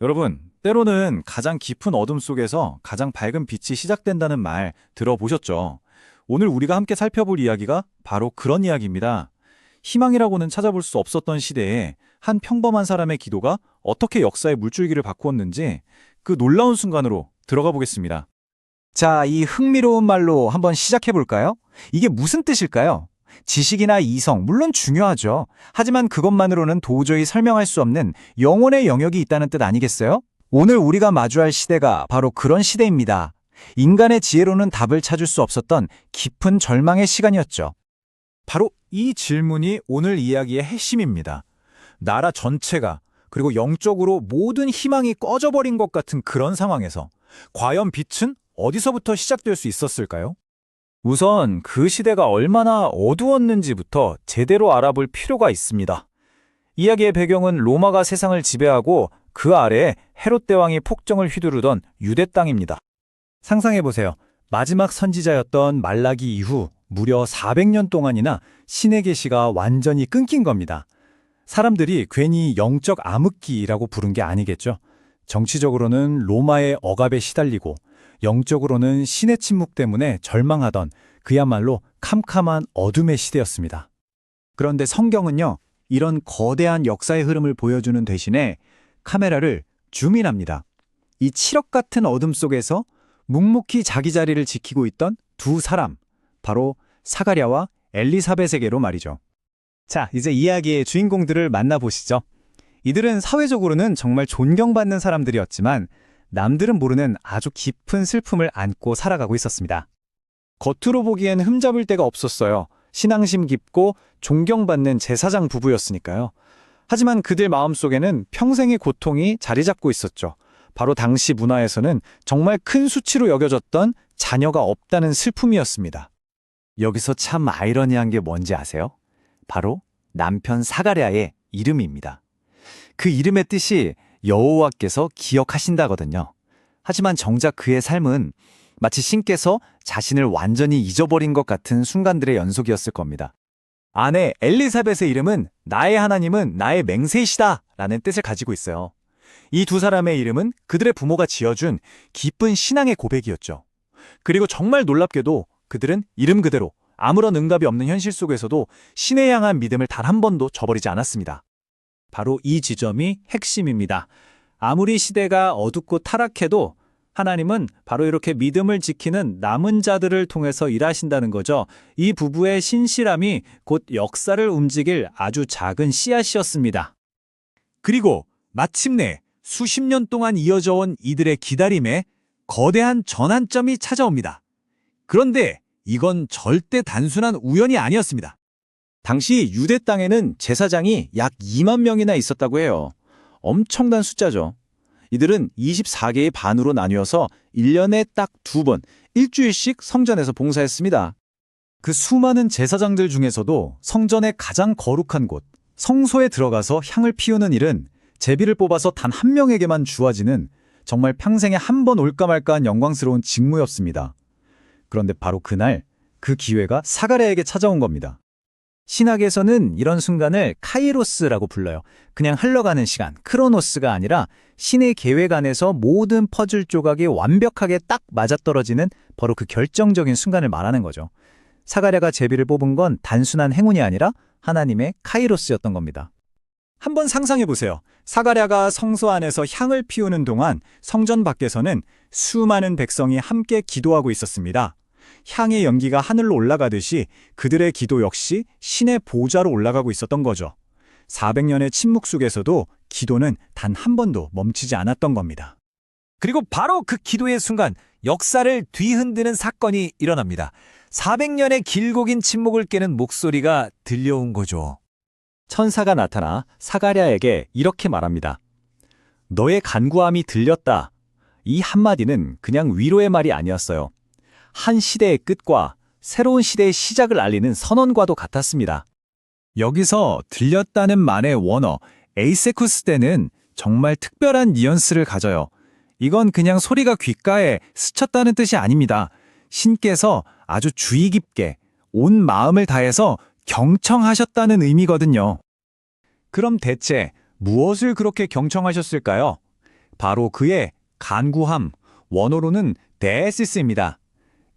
여러분, 때로는 가장 깊은 어둠 속에서 가장 밝은 빛이 시작된다는 말 들어보셨죠? 오늘 우리가 함께 살펴볼 이야기가 바로 그런 이야기입니다. 희망이라고는 찾아볼 수 없었던 시대에 한 평범한 사람의 기도가 어떻게 역사의 물줄기를 바꾸었는지 그 놀라운 순간으로 들어가 보겠습니다. 자, 이 흥미로운 말로 한번 시작해 볼까요? 이게 무슨 뜻일까요? 지식이나 이성, 물론 중요하죠. 하지만 그것만으로는 도저히 설명할 수 없는 영혼의 영역이 있다는 뜻 아니겠어요? 오늘 우리가 마주할 시대가 바로 그런 시대입니다. 인간의 지혜로는 답을 찾을 수 없었던 깊은 절망의 시간이었죠. 바로 이 질문이 오늘 이야기의 핵심입니다. 나라 전체가 그리고 영적으로 모든 희망이 꺼져버린 것 같은 그런 상황에서 과연 빛은 어디서부터 시작될 수 있었을까요? 우선 그 시대가 얼마나 어두웠는지부터 제대로 알아볼 필요가 있습니다. 이야기의 배경은 로마가 세상을 지배하고 그 아래에 헤롯 대왕이 폭정을 휘두르던 유대 땅입니다. 상상해보세요. 마지막 선지자였던 말라기 이후 무려 400년 동안이나 신의 계시가 완전히 끊긴 겁니다. 사람들이 괜히 영적 암흑기라고 부른 게 아니겠죠. 정치적으로는 로마의 억압에 시달리고 영적으로는 신의 침묵 때문에 절망하던 그야말로 캄캄한 어둠의 시대였습니다. 그런데 성경은요, 이런 거대한 역사의 흐름을 보여주는 대신에 카메라를 줌인합니다. 이 칠흑 같은 어둠 속에서 묵묵히 자기 자리를 지키고 있던 두 사람, 바로 사가랴와 엘리사벳에게로 말이죠. 자, 이제 이야기의 주인공들을 만나보시죠. 이들은 사회적으로는 정말 존경받는 사람들이었지만 남들은 모르는 아주 깊은 슬픔을 안고 살아가고 있었습니다. 겉으로 보기엔 흠잡을 데가 없었어요. 신앙심 깊고 존경받는 제사장 부부였으니까요. 하지만 그들 마음속에는 평생의 고통이 자리 잡고 있었죠. 바로 당시 문화에서는 정말 큰 수치로 여겨졌던 자녀가 없다는 슬픔이었습니다. 여기서 참 아이러니한 게 뭔지 아세요? 바로 남편 사가랴의 이름입니다. 그 이름의 뜻이 여호와께서 기억하신다거든요. 하지만 정작 그의 삶은 마치 신께서 자신을 완전히 잊어버린 것 같은 순간들의 연속이었을 겁니다. 아내 엘리사벳의 이름은 나의 하나님은 나의 맹세이시다 라는 뜻을 가지고 있어요. 이 두 사람의 이름은 그들의 부모가 지어준 깊은 신앙의 고백이었죠. 그리고 정말 놀랍게도 그들은 이름 그대로 아무런 응답이 없는 현실 속에서도 신에 향한 믿음을 단 한 번도 저버리지 않았습니다. 바로 이 지점이 핵심입니다. 아무리 시대가 어둡고 타락해도 하나님은 바로 이렇게 믿음을 지키는 남은 자들을 통해서 일하신다는 거죠. 이 부부의 신실함이 곧 역사를 움직일 아주 작은 씨앗이었습니다. 그리고 마침내 수십 년 동안 이어져 온 이들의 기다림에 거대한 전환점이 찾아옵니다. 그런데 이건 절대 단순한 우연이 아니었습니다. 당시 유대 땅에는 제사장이 약 2만 명이나 있었다고 해요. 엄청난 숫자죠. 이들은 24개의 반으로 나뉘어서 1년에 딱 2번, 일주일씩 성전에서 봉사했습니다. 그 수많은 제사장들 중에서도 성전의 가장 거룩한 곳, 성소에 들어가서 향을 피우는 일은 제비를 뽑아서 단 한 명에게만 주어지는 정말 평생에 한 번 올까 말까한 영광스러운 직무였습니다. 그런데 바로 그날 그 기회가 사가랴에게 찾아온 겁니다. 신학에서는 이런 순간을 카이로스라고 불러요. 그냥 흘러가는 시간, 크로노스가 아니라 신의 계획 안에서 모든 퍼즐 조각이 완벽하게 딱 맞아떨어지는 바로 그 결정적인 순간을 말하는 거죠. 사가랴가 제비를 뽑은 건 단순한 행운이 아니라 하나님의 카이로스였던 겁니다. 한번 상상해 보세요. 사가랴가 성소 안에서 향을 피우는 동안 성전 밖에서는 수많은 백성이 함께 기도하고 있었습니다. 향의 연기가 하늘로 올라가듯이 그들의 기도 역시 신의 보좌로 올라가고 있었던 거죠. 400년의 침묵 속에서도 기도는 단 한 번도 멈추지 않았던 겁니다. 그리고 바로 그 기도의 순간 역사를 뒤흔드는 사건이 일어납니다. 400년의 길고 긴 침묵을 깨는 목소리가 들려온 거죠. 천사가 나타나 사가랴에게 이렇게 말합니다. 너의 간구함이 들렸다. 이 한마디는 그냥 위로의 말이 아니었어요. 한 시대의 끝과 새로운 시대의 시작을 알리는 선언과도 같았습니다. 여기서 들렸다는 말의 원어, 에이세쿠스 때는 정말 특별한 뉘앙스를 가져요. 이건 그냥 소리가 귓가에 스쳤다는 뜻이 아닙니다. 신께서 아주 주의 깊게 온 마음을 다해서 경청하셨다는 의미거든요. 그럼 대체 무엇을 그렇게 경청하셨을까요? 바로 그의 간구함, 원어로는 데에시스입니다.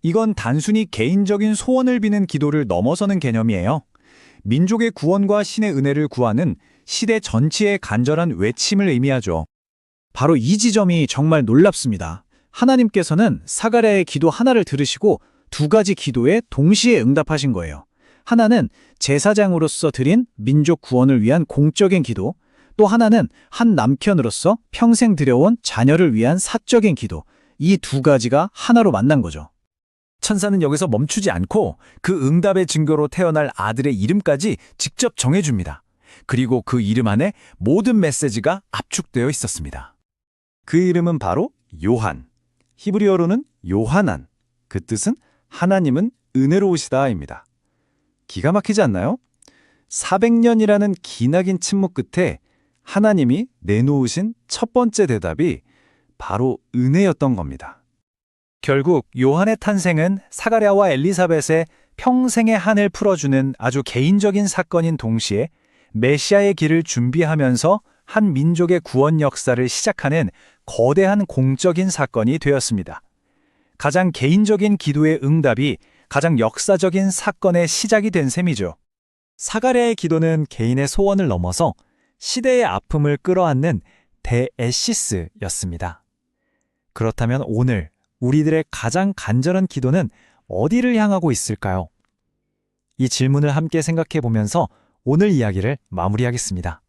이건 단순히 개인적인 소원을 비는 기도를 넘어서는 개념이에요. 민족의 구원과 신의 은혜를 구하는 시대 전체의 간절한 외침을 의미하죠. 바로 이 지점이 정말 놀랍습니다. 하나님께서는 사가랴의 기도 하나를 들으시고 두 가지 기도에 동시에 응답하신 거예요. 하나는 제사장으로서 드린 민족 구원을 위한 공적인 기도, 또 하나는 한 남편으로서 평생 드려온 자녀를 위한 사적인 기도, 이 두 가지가 하나로 만난 거죠. 천사는 여기서 멈추지 않고 그 응답의 증거로 태어날 아들의 이름까지 직접 정해줍니다. 그리고 그 이름 안에 모든 메시지가 압축되어 있었습니다. 그 이름은 바로 요한. 히브리어로는 요하난. 그 뜻은 하나님은 은혜로우시다입니다. 기가 막히지 않나요? 400년이라는 기나긴 침묵 끝에 하나님이 내놓으신 첫 번째 대답이 바로 은혜였던 겁니다. 결국 요한의 탄생은 사가랴와 엘리사벳의 평생의 한을 풀어주는 아주 개인적인 사건인 동시에 메시아의 길을 준비하면서 한 민족의 구원 역사를 시작하는 거대한 공적인 사건이 되었습니다. 가장 개인적인 기도의 응답이 가장 역사적인 사건의 시작이 된 셈이죠. 사가랴의 기도는 개인의 소원을 넘어서 시대의 아픔을 끌어안는 데에시스였습니다. 그렇다면 오늘 우리들의 가장 간절한 기도는 어디를 향하고 있을까요? 이 질문을 함께 생각해 보면서 오늘 이야기를 마무리하겠습니다.